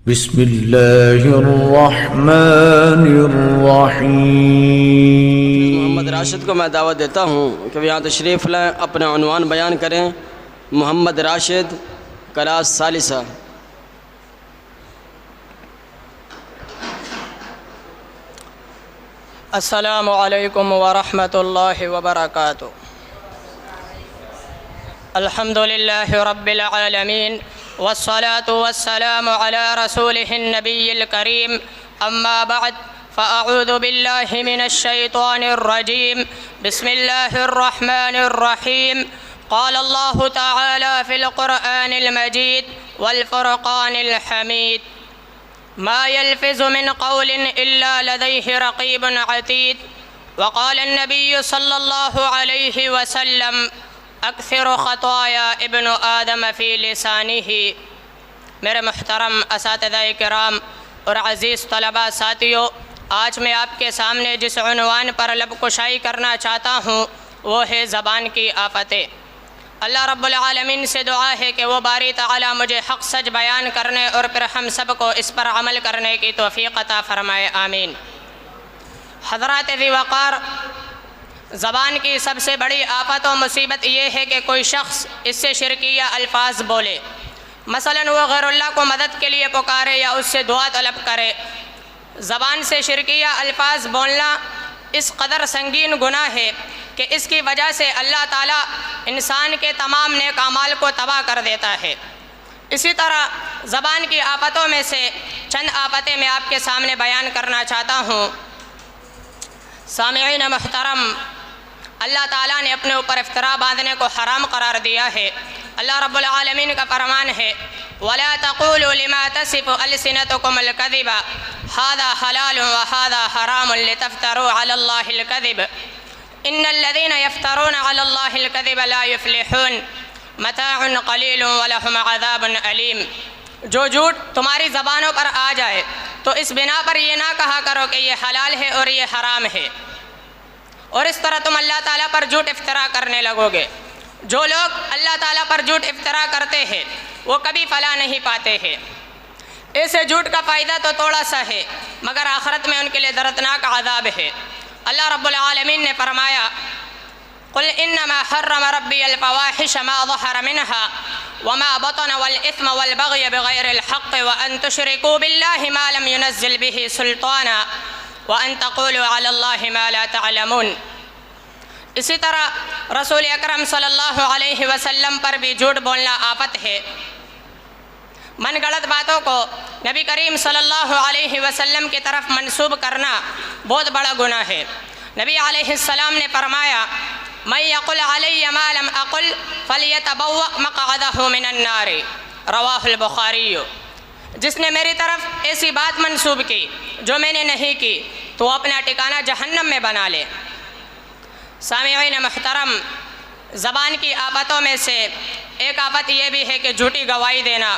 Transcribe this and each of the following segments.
بسم اللہ الرحمن الرحیم۔ محمد راشد کو میں دعوت دیتا ہوں کہ وہ یہاں تشریف لائیں، اپنا عنوان بیان کریں۔ محمد راشد، کلاس ثالثہ۔ السلام علیکم ورحمۃ اللہ وبرکاتہ۔ الحمد للہ رب العالمین والصلاة والسلام على رسوله النبی الکریم، اما بعد فاعوذ باللہ من الشیطان الرجیم، بسم اللہ الرحمن الرحیم۔ قال اللہ تعالی فی القرآن المجید والفرقان الحمید، ما يلفظ من قول إلا لديه رقيب عتيد۔ وقال النبي صلى الله عليه وسلم اکثر خطایا ابن آدم فی لسانہ۔ میرے محترم اساتذہ کرام اور عزیز طلباء ساتھیوں، آج میں آپ کے سامنے جس عنوان پر لب کشائی کرنا چاہتا ہوں وہ ہے زبان کی آفتیں۔ اللہ رب العالمین سے دعا ہے کہ وہ باری تعالی مجھے حق سچ بیان کرنے اور پھر ہم سب کو اس پر عمل کرنے کی توفیق عطا فرمائے، آمین۔ حضرات ذی وقار، زبان کی سب سے بڑی آفت و مصیبت یہ ہے کہ کوئی شخص اس سے شرکیہ الفاظ بولے، مثلاً وہ غیر اللہ کو مدد کے لیے پکارے یا اس سے دعا طلب کرے۔ زبان سے شرکیہ الفاظ بولنا اس قدر سنگین گناہ ہے کہ اس کی وجہ سے اللہ تعالیٰ انسان کے تمام نیک اعمال کو تباہ کر دیتا ہے۔ اسی طرح زبان کی آفتوں میں سے چند آفتیں میں آپ کے سامنے بیان کرنا چاہتا ہوں۔ سامعین محترم، اللہ تعالیٰ نے اپنے اوپر افطرا باندھنے کو حرام قرار دیا ہے۔ اللہ رب العالمین کا فرمان ہے، وَلَا تَقُولُوا لِمَا تَصِفُ أَلْسِنَتُكُمُ الْكَذِبَ هَذَا حَلَالٌ وَهَذَا حَرَامٌ لِتَفْتَرُوا عَلَى اللَّهِ الْكَذِبَ إِنَّ الَّذِينَ يَفْتَرُونَ عَلَى اللَّهِ الْكَذِبَ لَا يُفْلِحُونَ مَتَاعٌ قَلِيلٌ وَلَهُمْ عَذَابٌ أَلِيمٌ۔ جو جھوٹ تمہاری زبانوں پر آ جائے تو اس بنا پر یہ نہ کہا کرو کہ یہ حلال ہے اور یہ حرام ہے، اور اس طرح تم اللہ تعالیٰ پر جھوٹ افطرا کرنے لگو گے۔ جو لوگ اللہ تعالیٰ پر جھوٹ افطرا کرتے ہیں وہ کبھی فلاح نہیں پاتے ہیں۔ ایسے جھوٹ کا فائدہ تو تھوڑا سا ہے مگر آخرت میں ان کے لیے دردناک عذاب ہے۔ اللہ رب العالمین نے فرمایا، قل انما حرم ربی الفواحش ما ظہر منها وما بطن والاثم والبغی بغیر الحق وان تشرکوا باللہ ما لم ينزل به سلطانا وان تقولوا علی اللہ ما لا تعلمون۔ اسی طرح رسول اکرم صلی اللہ علیہ وسلم پر بھی جھوٹ بولنا آفت ہے۔ من گڑت باتوں کو نبی کریم صلی اللہ علیہ وسلم کی طرف منسوب کرنا بہت بڑا گناہ ہے۔ نبی علیہ السلام نے فرمایا، من یقل علی ما لم اقل فلیتبوأ مقعدہ من النار، رواہ البخاری۔ جس نے میری طرف ایسی بات منسوب کی جو میں نے نہیں کی تو وہ اپنا ٹھکانہ جہنم میں بنا لے۔ سامعین محترم، زبان کی آفتوں میں سے ایک آفت یہ بھی ہے کہ جھوٹی گواہی دینا۔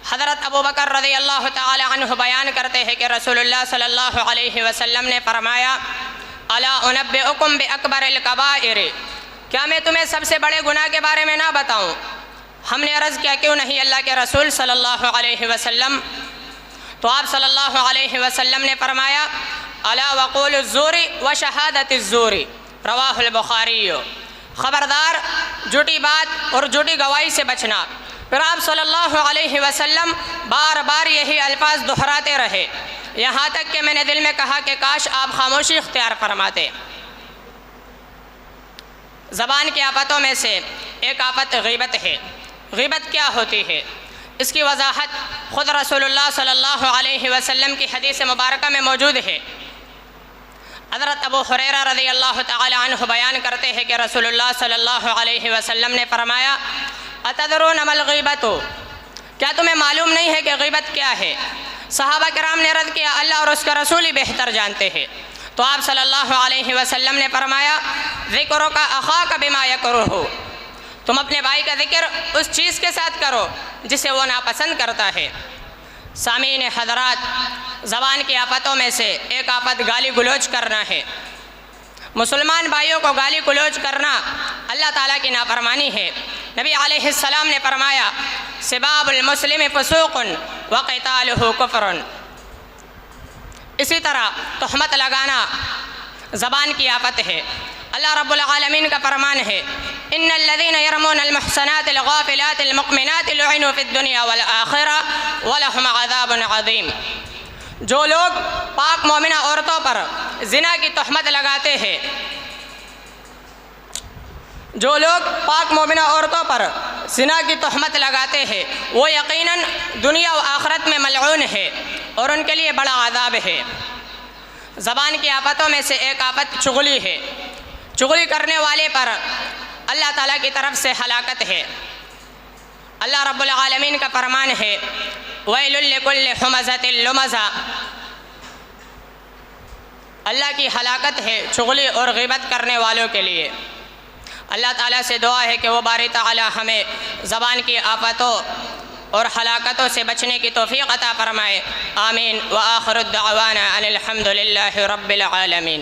حضرت ابو بکر رضی اللہ تعالی عنہ بیان کرتے ہیں کہ رسول اللہ صلی اللہ علیہ وسلم نے فرمایا، الا انبئکم باکبر الکبائر، کیا میں تمہیں سب سے بڑے گناہ کے بارے میں نہ بتاؤں؟ ہم نے عرض کیا، کیوں نہیں اللہ کے رسول صلی اللہ علیہ وسلم؟ تو آپ صلی اللہ علیہ وسلم نے فرمایا، الا وقول الزور وشہادت الزور، رواہ البخاری۔ خبردار جھوٹی بات اور جھوٹی گواہی سے بچنا۔ پھر آپ صلی اللہ علیہ وسلم بار بار یہی الفاظ دہراتے رہے، یہاں تک کہ میں نے دل میں کہا کہ کاش آپ خاموشی اختیار فرماتے۔ زبان کی آفتوں میں سے ایک آفت غیبت ہے۔ غیبت کیا ہوتی ہے؟ اس کی وضاحت خود رسول اللہ صلی اللہ علیہ وسلم کی حدیث مبارکہ میں موجود ہے۔ حضرت ابو ہریرہ رضی اللہ تعالی عنہ بیان کرتے ہیں کہ رسول اللہ صلی اللہ علیہ وسلم نے فرمایا، اتدرون ما الغیبۃ، کیا تمہیں معلوم نہیں ہے کہ غیبت کیا ہے؟ صحابہ کرام نے عرض کیا، اللہ اور اس کا رسول ہی بہتر جانتے ہیں۔ تو آپ صلی اللہ علیہ وسلم نے فرمایا، ذکرک اخاک بما یکرہ، تم اپنے بھائی کا ذکر اس چیز کے ساتھ کرو جسے وہ ناپسند کرتا ہے۔ سامعین حضرات، زبان کی آفتوں میں سے ایک آفت گالی گلوچ کرنا ہے۔ مسلمان بھائیوں کو گالی گلوچ کرنا اللہ تعالیٰ کی نافرمانی ہے۔ نبی علیہ السلام نے فرمایا، سباب المسلم فسوق وقتالہ کفر۔ اسی طرح تہمت لگانا زبان کی آفت ہے۔ اللہ رب العالمین کا فرمان ہے ان الذین یرمون المحصنات الغافلات المؤمنات لعنوا فی الدنیا والآخرہ ولہم عذاب عظیم۔ جو لوگ پاک مومنہ عورتوں پر زنا کی تہمت لگاتے ہیں، جو لوگ پاک مومنہ عورتوں پر زنا کی تہمت لگاتے ہیں وہ یقیناً دنیا و آخرت میں ملعون ہے اور ان کے لیے بڑا عذاب ہے۔ زبان کی آفتوں میں سے ایک آفت چغلی ہے۔ چغلی کرنے والے پر اللہ تعالیٰ کی طرف سے ہلاکت ہے۔ اللہ رب العالمین کا فرمان ہے ویل لکل ہمزۃ لمزہ۔ اللہ کی ہلاکت ہے چغلی اور غیبت کرنے والوں کے لیے۔ اللہ تعالیٰ سے دعا ہے کہ وہ باری تعالیٰ ہمیں زبان کی آفتوں اور ہلاکتوں سے بچنے کی توفیق عطا فرمائے۔ آمین۔ وآخر الدعوانا ان الحمد للہ رب العالمین۔